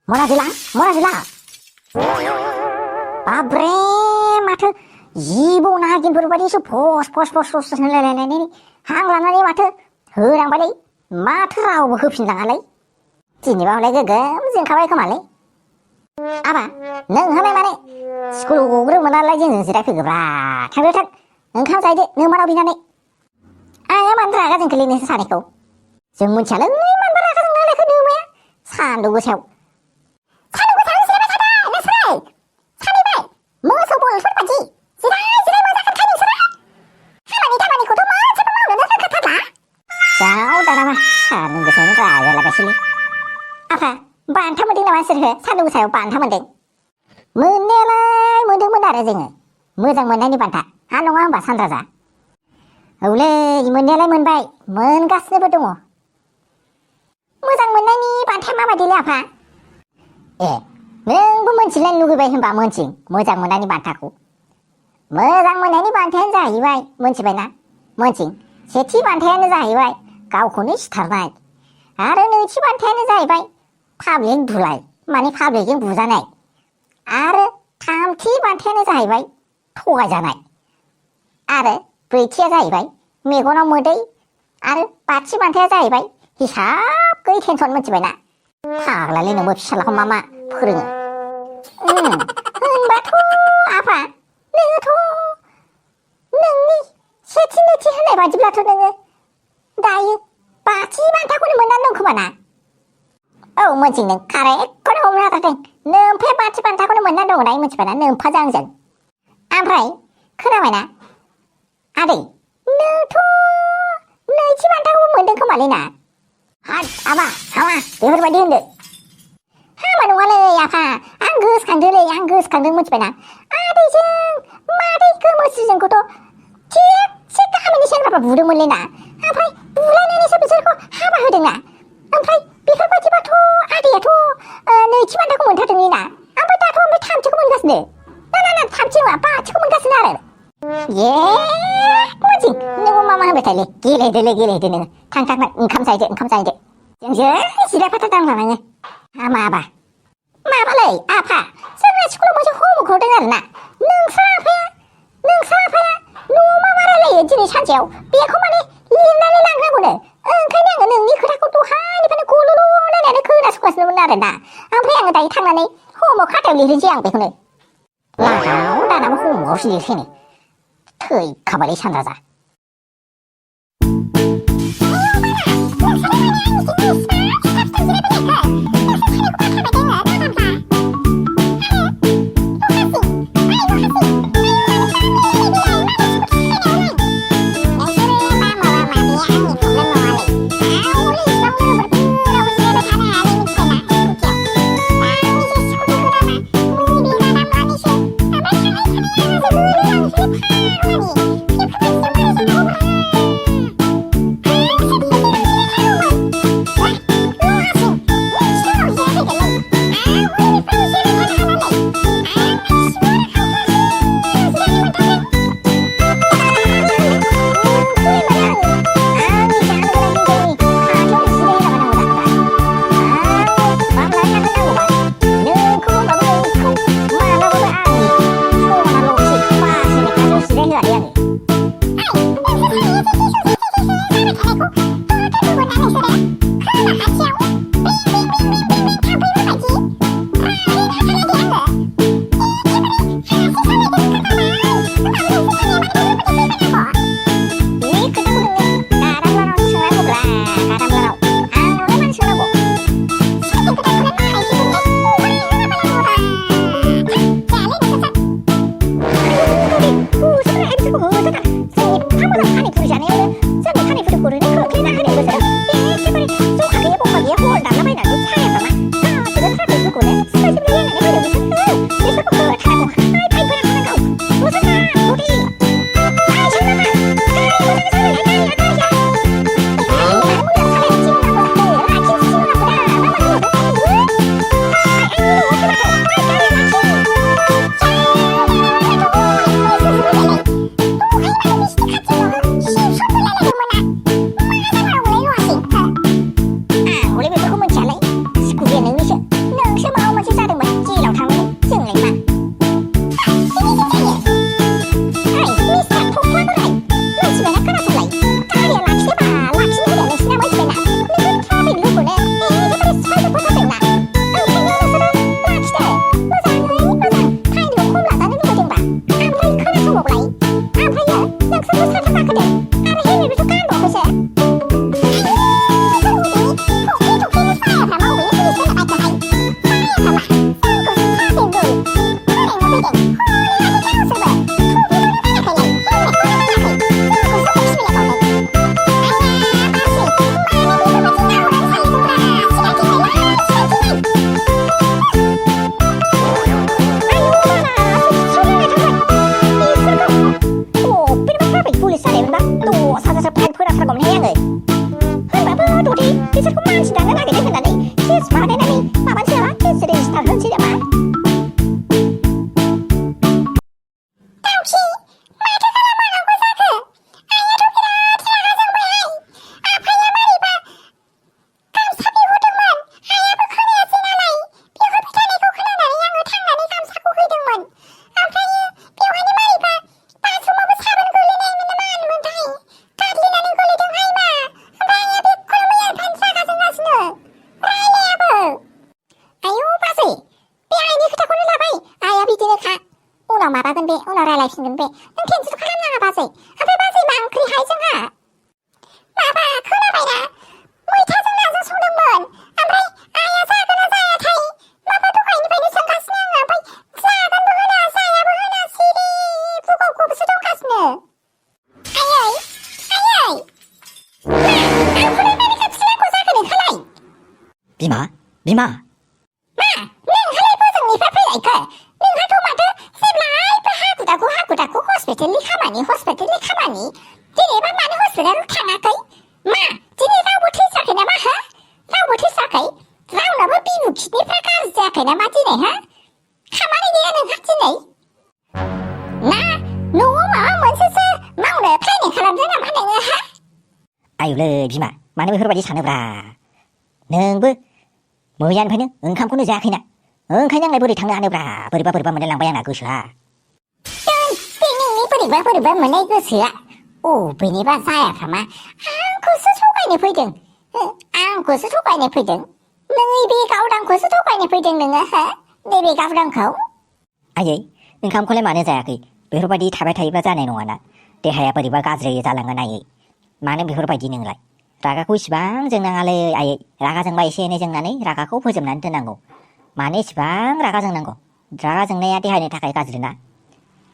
मोनाजिला मोनाजिला बाब्रे माथो जिबौ नागिनफोरबायदिसो फस फस फस फस होनलायलायनानै हां लानानै माथो होलांबायलै माथो रावबो होफिनलाङालै दिनैबा हले गोगोम जोंखाबाय खोमालै आबा नोंहालाय माने स्कुलाव गग्रोमोनालाय जोंजों जिरायफैगोब्रा थांदो थां ओंखाम जाहैदो नोमानाव बिनानै आंहा मानो रागा जोंखोलै नोंसोर सानैखौ जों मिथियालै मानो रागा जोंनायखौ नोमाया सान्दुं गोसायाव मोसौ बलफोर बादि जिराय जिराय मोजांथार नोंसोरा खामानिखौथ' मोनसेबो मावनोनो रोंखाथारला जाव दानामा सान्दुं गोसायावनो रागा लागासिनो आफा बान्था मोनदों नामा नोंसोरखौ सान्दुं गोसायाव बान्था मोनदों मोननायालाय मोनदोंमोन आरो जोङो मोजां मोननायनि बान्था हा नङा होनबा सानराजा औलै मोननायालाय मोनबाय मोनगासिनोबो दङ मोजां मोननायनि बान्थाया माबायदिलै आफा ए नोंबो मोनथिलायनो लुगैबाय होनबा मोनथिं मोजां मोननायनि बान्थाखौ मोजां मोननायनि बान्थायानो जाहैबाय मोनथिबायना मोनथिं सेथि बान्थायानो जाहैबाय गावखौनो सिथारनाय आरो नैथि बान्थायानो जाहैबाय पाब्लिक बुलाय माने पाब्लिकजों बुजानाय आरो थामथि बान्थायानो जाहैबाय थगायजानाय आरो ब्रैथिया जाहैबाय मेगनाव मोदै आरो बाथि बान्थाया जाहैबाय हिसाब गैयै टेनसन मोनथिबायना फाग्लालै नोंबो फिसालाखौ मा फोरोङो होनबाथ' आफा नोङोथ' नोंनि सेथि नैथि होननाय बादिब्लाथ' नोङो दायो बाथि बान्थाखौनो मोननानै दं खोमा ना औ मोनथिं नों कारेक्टखौनो हमनो हाथारदों नोमफाया बाथि बान्थाखौनो मोननानै दङ दायो मोनथिबायना नोमफाजों आंजों ओमफ्राय खोनाबायना आदै नोंथ' नैथि बान्थाखौबो मोनदों खोमालै ना हाट आबा हामा बेफोरबायदि होनदो हामा नङालै आफा आं गोसोखांदों मोनथिबायना आदैजों मादै गोमोस्रिजोंखौथ' थिगसे गामिनि सेंग्राफ्रा बुदोंमोनलै ना ओमफ्राय बुलायनानैसो बिसोरखौ हाबा होदोंना ओमफ्राय बेफोरबायदिबाथ' आदैयाथ' नैथि बान्थाखौ मोनथारदोंलै ना ओमफ्राय दाथ' थामथिखौ मोनगासिनो ना थामथि नङा बाथिखौ मोनगासिनो आरो ये मोनथिं नोंबो मा होनबाय थायोलै गेलेहैदो नोङो थां ओंखाम जाहैदो जोंजों जिरायफाथारदांब्ला नोङो हामाबा माबालै आफा जोंना स्कुलाव मोनसे हमवर्क हरदों आरोना नोंस्रा आफाया न'आव मा रायलायो दिनै सानसेयाव बेखौ माने लिरनानै लांनांगौनो ओंखायनो आङो नोंनि खोथाखौ दहायनिफ्रायनो गल'ल' नायनानै खोनासंगासिनोमोन आरोना ओमफ्राय आङो दायो थांनानै हमवर्क खाथायाव लिरहैनोसै आं बेखौनो लागाव दानाबो हमवर्कआवसो लिरसैनो थैखाबायलै सानराजा रायलायफिनगोन बे नों केन्सेल खालामनाङा बाजै ओमफ्राय बाजै मा ओंख्रिहाय जोंहा माबा खोनाबायना मैथाजों नाजों संदोंमोन ओमफ्राय आइया जागोन ना जायाथाय माबा दहायनिफ्रायनो सोंगासिनो आङो ओमफ्राय जागोनबो होना जायाबो होना सिरि बुगावखौबोसो दंगासिनो आयै आयै मा आंखौ नायनानै गाबसिनांगौ जाखो नोंहालाय बिमा मा नोंहालाय बोजोंनिफ्राय फैनायखो नोंहाथ' माथो जेब्लायबो हाखु दाखु हस्पिटालनि खामानि दिनैबा मानो हस्पिटालाव थाङाखै मा दिनै रावबो थैथ्राखै नामा हो रावबो थैथ्राखै रावनाबो बिबु खिडनिफ्रा गाज्रि जायाखै नामा दिनै हो खामानि गैया नोंहा दिनै ना न'आव माबा मोनसेसो मावनो प्लेनिं खालामदों नामा नोङो हा आयुलै बिमा मानो बेफोरबायदि सानोब्रा नोंबो मैयानिफ्रायनो ओंखामखौनो जायाखैना ओंखायनो आंलाय बोरै थांनो हानोब्रा बोरैबा मोनलायलांबाय आंना गोसोआ बे नोंनि बोरैबा मोननाय गोसोआ बेनिबा जायाफ्रामा आंखौसो थगायनो फैदों नैबे गावदांखौसो थगायनो फैदों नोङो हो नैबे गावदांखौ आयै ओंखामखौलाय मानो जायाखै बेफोरबायदि थाबाय थायोब्ला जानाय नङाना देहाया बोरैबा गाज्रि जालांगोन आयै मानो बेफोरबायदि नोंलाय रागाखौ इसिबां जोंनाङालै आयै रागा जोंबा एसे एनै जोंनानै रागाखौ फोजोबनानै दोननांगौ मानो इसिबां रागा जोंनांगौ रागा जोंनाया देहानि थाखाय गाज्रिना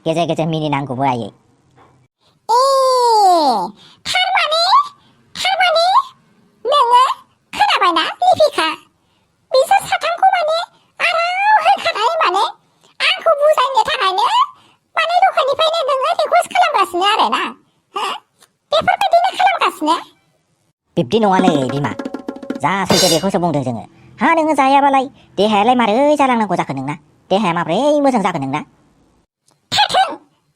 गेजेर मिनिनांगौबो आयै थारमाने नोङो खोनाबायना लिपिका बिसोर साथामखौ माने आराम होखानाय माने आंखौ बुजायनो थाखायनो माने दखाननिफ्रायनो नोङो रिकुवेस्ट खालामगासिनो आरोना बेफोरबायदिनो खालामगासिनो बिब्दि नङालै बिमा जा सैथो बेखौसो बुंदों जोङो हा नोङो जायाबालाय देहायालाय मारै जालांनांगौ जाखो नोंना देहाया माब्रै मोजां जागोन नोंना थाथों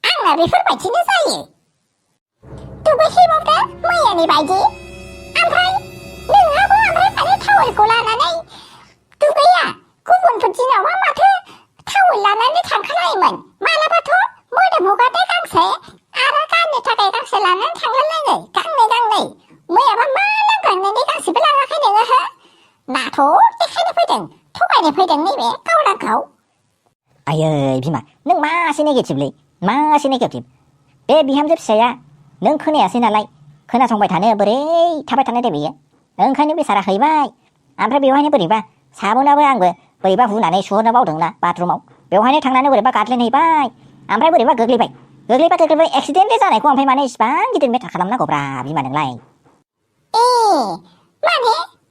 आंना बेफोरबायदिनो जायो दुगैहैबावदो मैयानि बायदि ओमफ्राय नोंहाबो माने टावेलखौ लानानै दुगैया गुबुनफोर दिनावबा माथो टावेल लानानै थांखालायोमोन मालाबाथ' मोदोम हगारनाय गांसे आरो गाननो थाखाय गांसे लानानै थांलायलायो गांनै मैयाबा मा लांगांनायनि गांसेबो लाङाखै नोङो हो नाथ' देखायनो फैदों थगायनो फैदों नैबे गावदांखौ आयै बिमा नों मासे नेगेटिभ बे बिहामजो फिसाया नों खोनायासै नालाय खोनासंबाय थानो बोरै थाबाय थानो दे बेयो ओंखायनो बेसारा हैबाय ओमफ्राय बेवहायनो बोरैबा साबोनाबो आंबो बोरैबा हुनानै सुहरनो बावदोंना बाथरुमाव बेवहायनो थांनानै बोरैबा गादलिनहैबाय ओमफ्राय बोरैबा गोग्लैबाय एक्सिडेन्ट जानायखौ ओमफ्राय माने इसिबां गिदिर मेटार खालामनांगौब्रा बिमा नोंलाय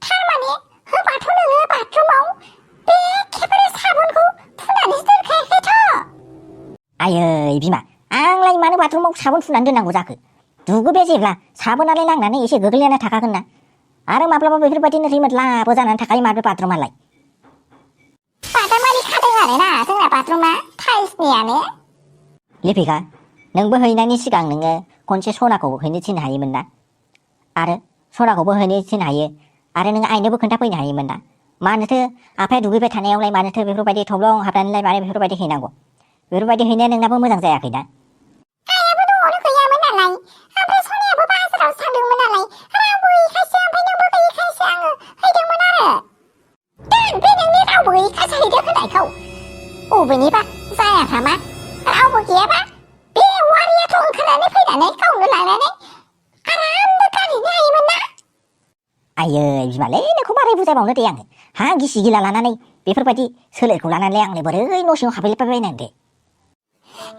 थारमाने होबाथ' नोङो बाथरुमाव बे एखेबारे साबोनखौ फुनानैसो दोनखायाखैथ' आयै बिमा आंलाय मानो बाथरुमाव साबोन फुनानै दोननांगौ जाखो दुगैबाय जेब्ला साबोनालाय नांनानै एसे गोग्लैनानै थाखागोन ना आरो माब्लाबा बेफोरबायदिनो रिमोदलाबो जानानै थाखायो माबे बाथरुमालाय बादामालि खादों आरोना जोंना बाथरुमा टाइल्सनियानो लिपिका नोंबो हैनायनि सिगां नोङो खनसे सनाखौ हैनो थिननो हायोमोन ना आरो सनाखौबो हैनो थिननो हायो आरो नों आइनोबो खोन्थाफैनो हायोमोन ना मानोथो आफाया दुगैबाय थानायावलाय मानोथो बेफोरबायदि थब्लं हाबनानैलाय मानो बेफोरबायदि हैनांगौ बेफोरबायदि हैनाया नोंनाबो मोजां जायाखैना आइयाबो न'आवनो गैयामोन नालाय ओमफ्राय सनायाबो बाजाराव थांदोंमोन नालाय रावबो गैयिखायसो ओमफ्राय नोंबो गैयिखायसो आङो हैदोंमोन आरो दोन बे नोंनि रावबो गैयिखायसो हैदों होननायखौ अबेनिबा जायाफ्रामा रावबो गैयाबा बे वारियाथ' ओंखारनानै फैनानै गावनो लानानै आरामनो गानहैनो हायोमोन ना आयै बिमालै नोंखौ मारै बुजायबावनो दे आङो हा गिसि गिला लानानै बेफोरबायदि सोलेरखौ लानानै आंलाय बोरै न' सिङाव हाबहैलाबायनांगौ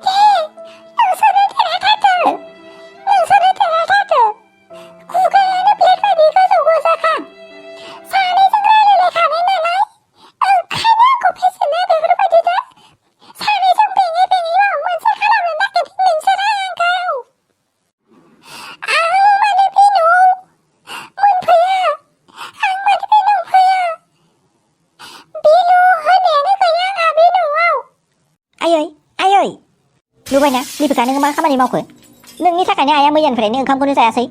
दे नोंसोरो देरहाथारदो खुगायानो ब्लेड बायदि गोजौ सानैजों रायलायलायखानाय नालाय ओंखायनो आंखौ फेजेननो बेफोरबायदिनो सानैजों बेङै माबा मोनसे खालामनो नागिरदों नोंसोरो आंखौ आं मानो बे न'आव मोनफैया बेल' होनायानो गैया आंहा बे न'आव आयै नुबायना लिपिका नोङो मा खामानि मावखो नोंनि थाखायनो आइया मैयानिफ्रायनो ओंखामखौनो जायासै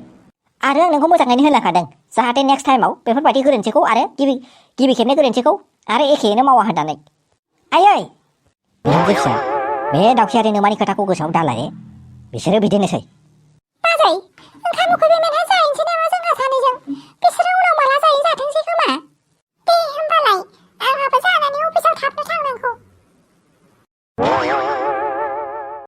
आरो आं नोंखौ मोजाङैनो होनलांखादों जाहाथे नेक्स्ट टाइमाव बेफोरबायदि गोरोन्थिखौ आरो गिबि खेबनि गोरोन्थिखौ आरो एखेयैनो मावा होननानै आयै बिहामजो फिसा बे दाउखियारि नोमानि खोथाखौ गोसोआव दालाय बिसोरो बिदिनोसै